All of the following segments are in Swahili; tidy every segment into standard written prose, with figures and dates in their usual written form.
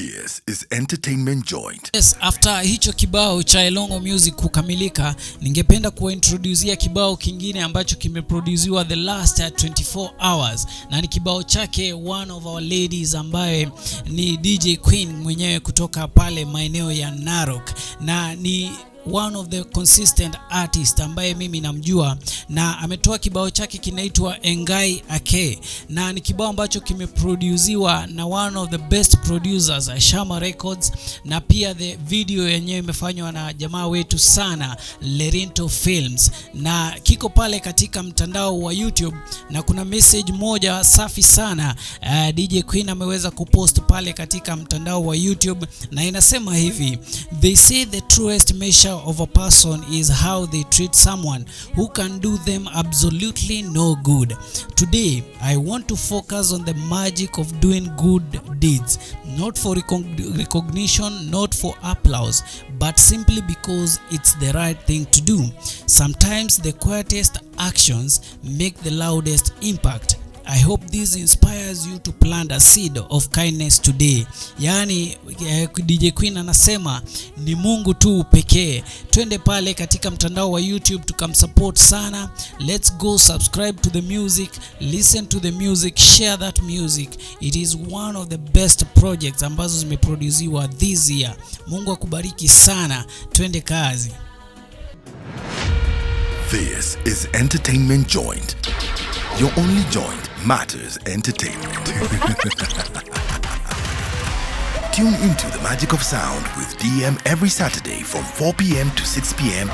This is Entertainment Joint. Yes, after hicho kibao cha Elongo Music kukamilika, ningependa kuintroducea kibao kingine ambacho kimeproduciwa the last 24 hours, na ni kibao chake one of our ladies ambaye ni DJ Queen mwenyewe kutoka pale maeneo ya Narok, na ni one of the consistent artist ambaye mimi namjua, na ametoa kibao chake kinaitwa Engai Ake, na ni kibao ambacho kimeproduciwa na one of the best producers Shama Records, na pia the video yenyewe imefanywa na jamaa wetu sana Lerinto Films, na kiko pale katika mtandao wa YouTube, na kuna message moja safi sana DJ Queen ameweza kupost pale katika mtandao wa YouTube, na inasema hivi: they say the truest measure of a person is how they treat someone who can do them absolutely no good. Today I want to focus on the magic of doing good deeds, not for recognition, not for applause, but simply because it's the right thing to do. Sometimes the quietest actions make the loudest impact. I hope this inspires you to plant a seed of kindness today. Yani DJ Queen anasema ni Mungu tu pekee. Twende pale katika mtandao wa YouTube tukamsupport sana. Let's go subscribe to the music, listen to the music, share that music. It is one of the best projects ambazo zimeproduciwa this year. Mungu akubariki sana. Twende kazi. This is Entertainment Joint. Your only joint matters entertainment. Tune into the magic of sound with DM every Saturday from 4 p.m. to 6 p.m.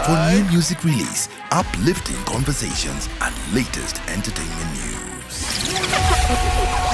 for new music release, uplifting conversations, and latest entertainment news.